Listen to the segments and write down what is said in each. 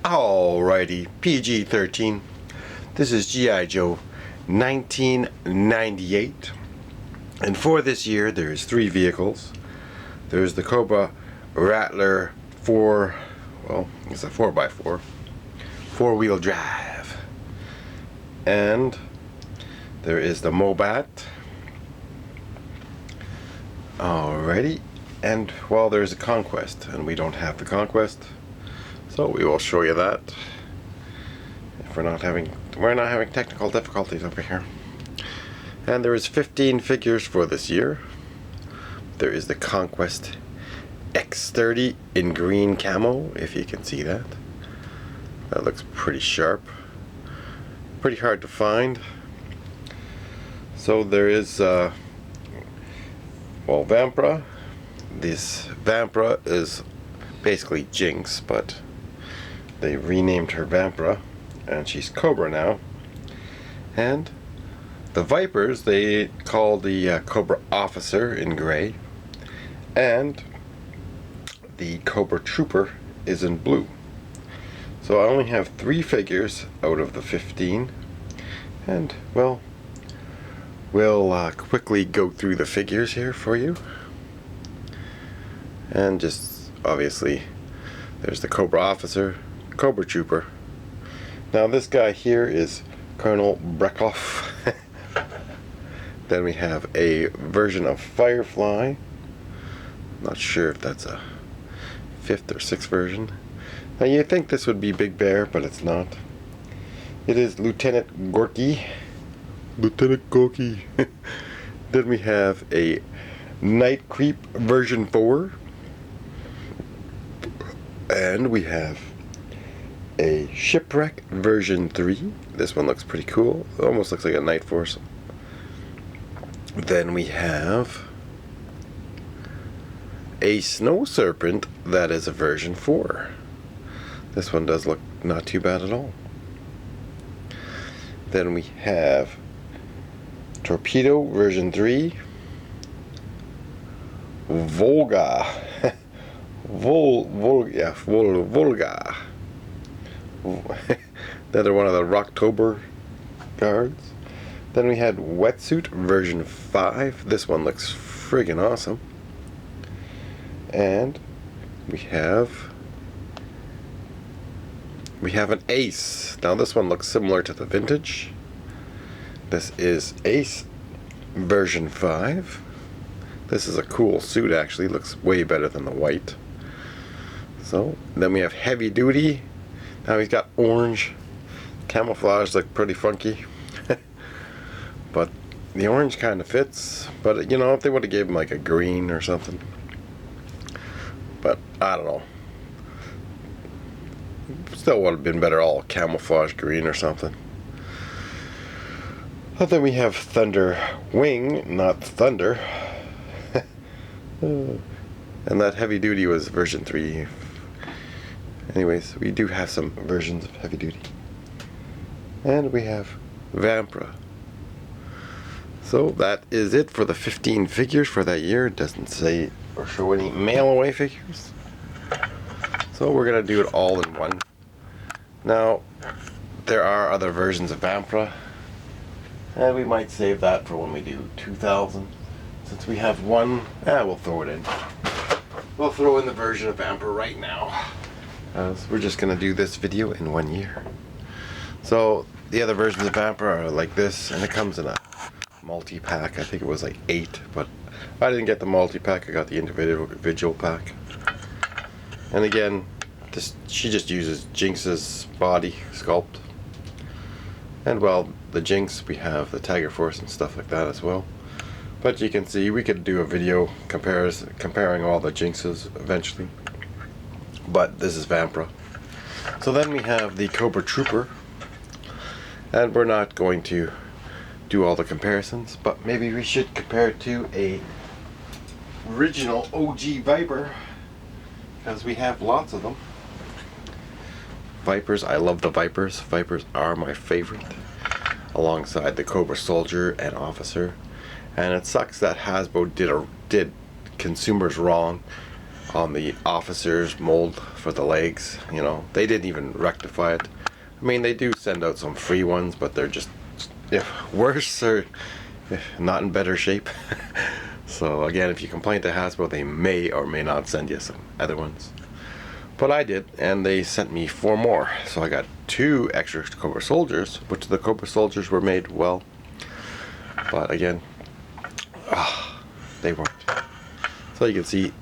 Alrighty, PG-13. This is G.I. Joe 1998. And for this year, there's 3 vehicles. There's the Cobra Rattler 4, well, it's a 4x4, 4-wheel drive. And there is the Mobat. Alrighty. And, well, there's a Conquest, and we don't have the Conquest. So we will show you that. If we're not having technical difficulties over here. And there is 15 figures for this year. There is the Conquest X30 in green camo, if you can see that. That looks pretty sharp. Pretty hard to find. So there is Vampra. This Vampra is basically Jinx, but they renamed her Vampra, and she's Cobra now. And the Vipers, they call the Cobra Officer in gray, and the Cobra Trooper is in blue. So I only have 3 figures out of the 15, and well, we'll quickly go through the figures here for you. And just obviously there's the Cobra Officer, Cobra Trooper. Now this guy here is Colonel Brekoff. Then we have a version of Firefly. Not sure if that's a 5th or 6th version. Now you think this would be Big Bear, but it's not. It is Lieutenant Gorky. Lieutenant Gorky. Then we have a Night Creep version 4. And we have a Shipwreck version 3. This one looks pretty cool. It almost looks like a Night Force. Then we have a Snow Serpent that is a version 4. This one does look not too bad at all. Then we have Torpedo version 3. Volga. Volga. Another one of the Rocktober guards. Then we had Wetsuit version 5. This one looks friggin' awesome. And we have an Ace. Now this one looks similar to the vintage. This is Ace version 5. This is a cool suit, actually. Looks way better than the white. So then we have Heavy Duty. Now he's got orange. Camouflage look pretty funky. But the orange kind of fits. But you know, if they would have gave him like a green or something. But I don't know. Still would have been better all camouflage green or something. But then we have Thunder Wing, not Thunder. And that Heavy Duty was version 3. Anyways, we do have some versions of Heavy Duty. And we have Vampra. So that is it for the 15 figures for that year. It doesn't say or show any mail away figures. So we're going to do it all in one. Now, there are other versions of Vampra. And we might save that for when we do 2000. Since we have one, we'll throw it in. We'll throw in the version of Vampra right now. We're just going to do this video in 1 year. So, the other versions of Vampra are like this, and it comes in a multi-pack. I think it was like 8, but I didn't get the multi-pack. I got the individual pack. And again, she just uses Jinx's body sculpt. And well, the Jinx, we have the Tiger Force and stuff like that as well. But you can see, we could do a video comparing all the Jinxes eventually. But this is Vampra. So then we have the Cobra Trooper. And we're not going to do all the comparisons, but maybe we should compare it to a original OG Viper, because we have lots of them. Vipers, I love the Vipers. Vipers are my favorite, alongside the Cobra Soldier and Officer. And it sucks that Hasbro did consumers wrong on the officer's mold for the legs. You know, they didn't even rectify it. I mean, they do send out some free ones, but they're just worse or not in better shape. So again, if you complain to Hasbro, they may or may not send you some other ones. But I did, and they sent me 4 more. So I got 2 extra Cobra Soldiers, which the Cobra Soldiers were made well. But again, they weren't. So you can see,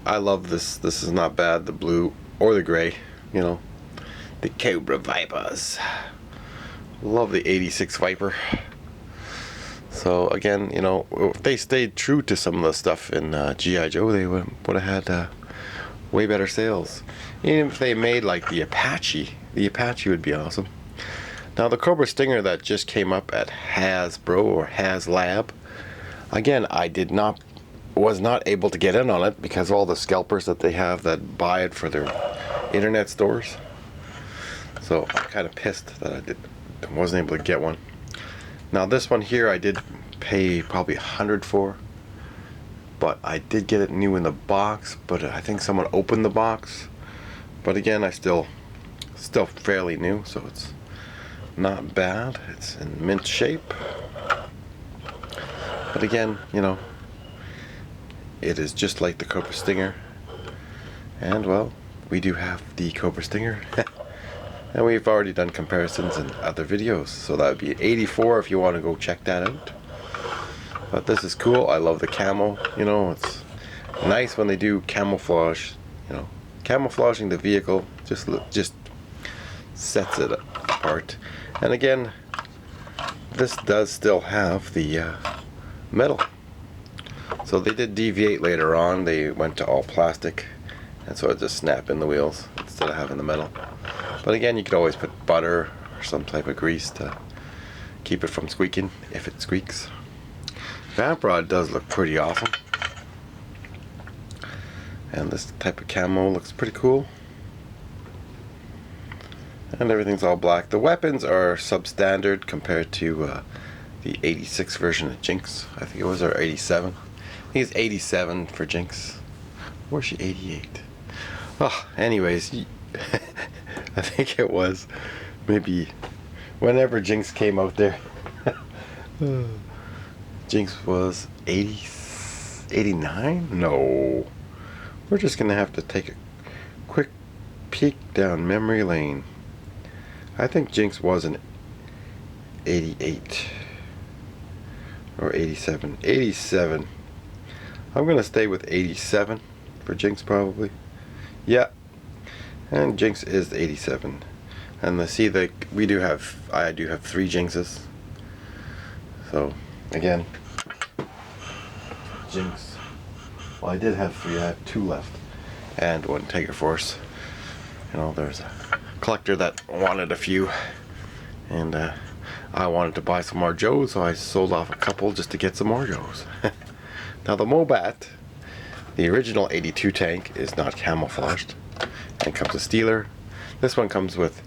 I love this. This is not bad, the blue or the gray, you know. The Cobra Vipers. Love the 86 Viper. So again, you know, if they stayed true to some of the stuff in G.I.Joe, they would have had way better sales. Even if they made like the Apache would be awesome. Now the Cobra Stinger that just came up at Hasbro or HasLab, again, I was not able to get in on it because all the scalpers that they have that buy it for their internet stores. So I'm kind of pissed that I wasn't able to get one. Now this one here I did pay probably $100 for, but I did get it new in the box, but I think someone opened the box. But again, I still fairly new, so it's not bad. It's in mint shape. But again, you know, it is just like the Cobra Stinger. And well, we do have the Cobra Stinger. And we've already done comparisons in other videos, so that would be 84 if you want to go check that out. But this is cool. I love the camo. You know, it's nice when they do camouflage. You know, camouflaging the vehicle just sets it apart. And again, this does still have the metal. So they did deviate later on. They went to all plastic, and so it just snapped in the wheels instead of having the metal. But again, you could always put butter or some type of grease to keep it from squeaking if it squeaks. Vamp Rod does look pretty awesome. And this type of camo looks pretty cool. And everything's all black. The weapons are substandard compared to the 86 version of Jinx. I think it was, or 87. I think it's 87 for Jinx. Or is she 88? Oh, anyways, I think it was maybe whenever Jinx came out there. Jinx was 89? No. We're just gonna have to take a quick peek down memory lane. I think Jinx was an 88 or 87. 87. I'm gonna stay with 87 for Jinx probably. Yeah. And Jinx is 87. And I see that I do have 3 Jinxes. So again, Jinx. Well, I did have 3. I have 2 left, and 1 Tiger Force. You know, there's a collector that wanted a few, and I wanted to buy some more Joes, so I sold off a couple just to get some more Joes. Now the Mobat, the original 82 tank, is not camouflaged and comes a Steeler. This one comes with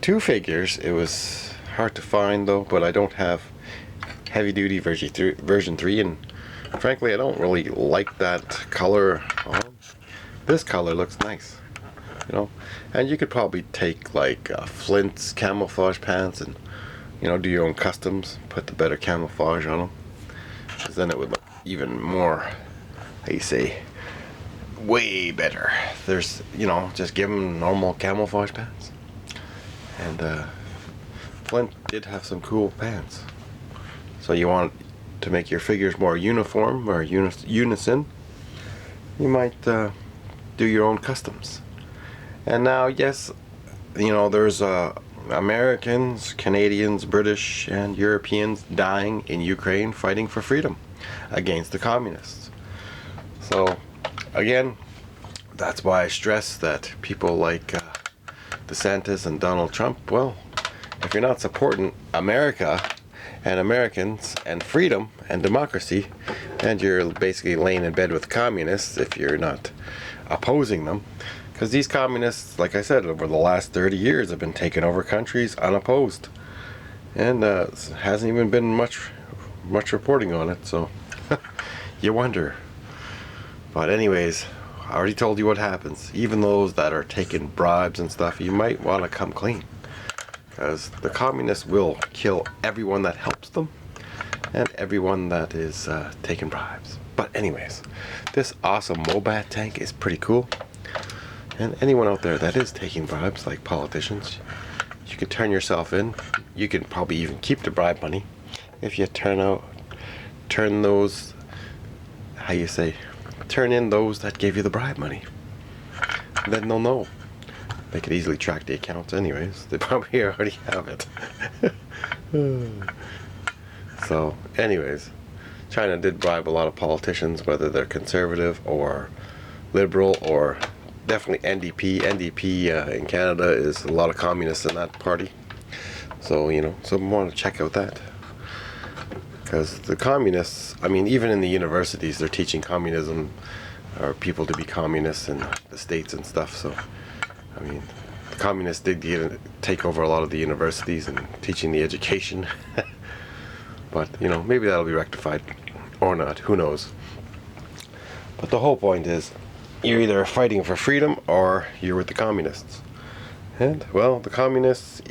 2 figures. It was hard to find though, but I don't have heavy duty version 3, and frankly I don't really like that color. This color looks nice, you know, and you could probably take like Flint's camouflage pants and, you know, do your own customs, put the better camouflage on them, because then it would look even more, how you say, way better. There's, you know, just give them normal camouflage pants. And Flint did have some cool pants. So you want to make your figures more uniform or unison, you might do your own customs. And now, yes, you know, there's Americans, Canadians, British, and Europeans dying in Ukraine fighting for freedom against the communists. So again, that's why I stress that people like DeSantis and Donald Trump, well, if you're not supporting America and Americans and freedom and democracy, and you're basically laying in bed with communists if you're not opposing them, because these communists, like I said, over the last 30 years have been taking over countries unopposed, and hasn't even been much reporting on it, so you wonder. But anyways, I already told you what happens. Even those that are taking bribes and stuff, you might want to come clean, because the communists will kill everyone that helps them and everyone that is taking bribes. But anyways, this awesome Mobat tank is pretty cool. And anyone out there that is taking bribes, like politicians, you can turn yourself in. You can probably even keep the bribe money if you turn those, how you say, turn in those that gave you the bribe money. Then they'll know. They could easily track the accounts anyways. They probably already have it. So anyways, China did bribe a lot of politicians, whether they're conservative or liberal or definitely NDP. NDP in Canada is a lot of communists in that party. So, you know, some want to check out that. Because the communists, I mean, even in the universities, they're teaching communism, or people to be communists in the States and stuff. So, I mean, the communists did take over a lot of the universities and teaching the education. But, you know, maybe that'll be rectified or not, who knows. But the whole point is, you're either fighting for freedom or you're with the communists. And, well, the communists,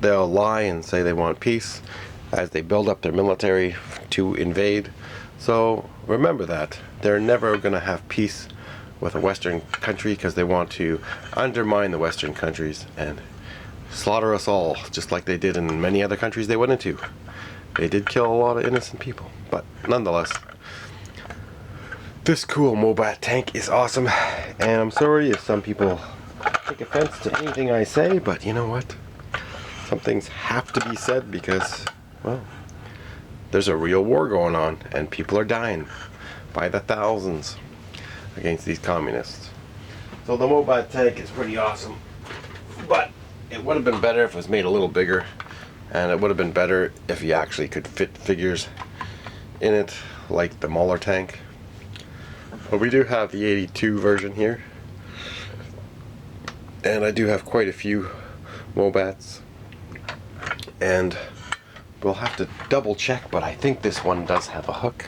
they'll lie and say they want peace as they build up their military to invade. So remember that. They're never going to have peace with a Western country, because they want to undermine the Western countries and slaughter us all, just like they did in many other countries they went into. They did kill a lot of innocent people, but nonetheless, this cool Mobat tank is awesome. And I'm sorry if some people take offense to anything I say, but you know what? Some things have to be said because, well, there's a real war going on and people are dying by the thousands against these communists. So the Mobat tank is pretty awesome, but it would have been better if it was made a little bigger, and it would have been better if you actually could fit figures in it like the Muller tank. But we do have the 82 version here, and I do have quite a few Mobats, and we'll have to double check, but I think this one does have a hook.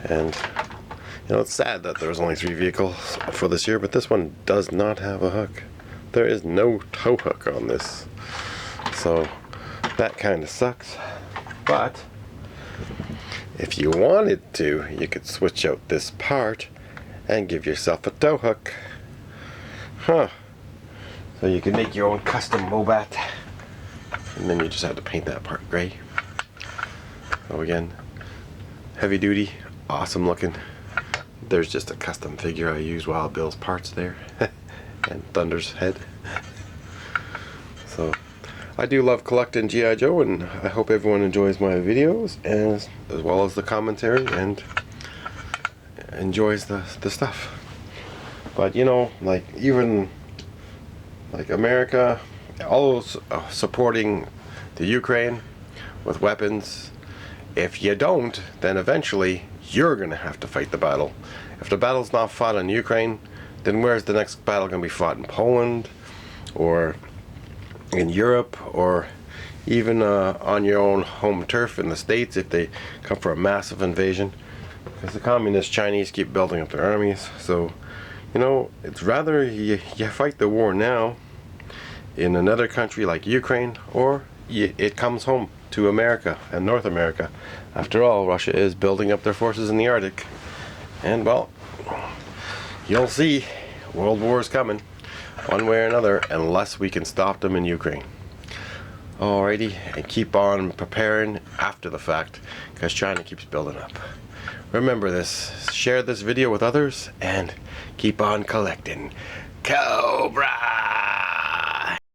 And you know, it's sad that there's only 3 vehicles for this year, but this one does not have a hook. There is no tow hook on this, so that kind of sucks. But if you wanted to, you could switch out this part and give yourself a tow hook. So you can make your own custom Mobat, and then you just have to paint that part gray. So again, heavy duty, awesome looking. There's just a custom figure I use Wild Bill's parts there. And Thunder's head. So I do love collecting G.I.Joe, and I hope everyone enjoys my videos as well as the commentary and enjoys the stuff. But you know, like even like America, all those supporting the Ukraine with weapons, if you don't, then eventually you're gonna have to fight the battle. If the battle's not fought in Ukraine, then where's the next battle gonna be fought? In Poland, or in Europe, or even on your own home turf in the States if they come for a massive invasion? Because the communist Chinese keep building up their armies. So, you know, it's rather you fight the war now in another country like Ukraine, or it comes home to America and North America. After all, Russia is building up their forces in the Arctic. And well, you'll see, World War is coming, one way or another, unless we can stop them in Ukraine. Alrighty, and keep on preparing after the fact, because China keeps building up. Remember this, share this video with others, and keep on collecting. Cobra!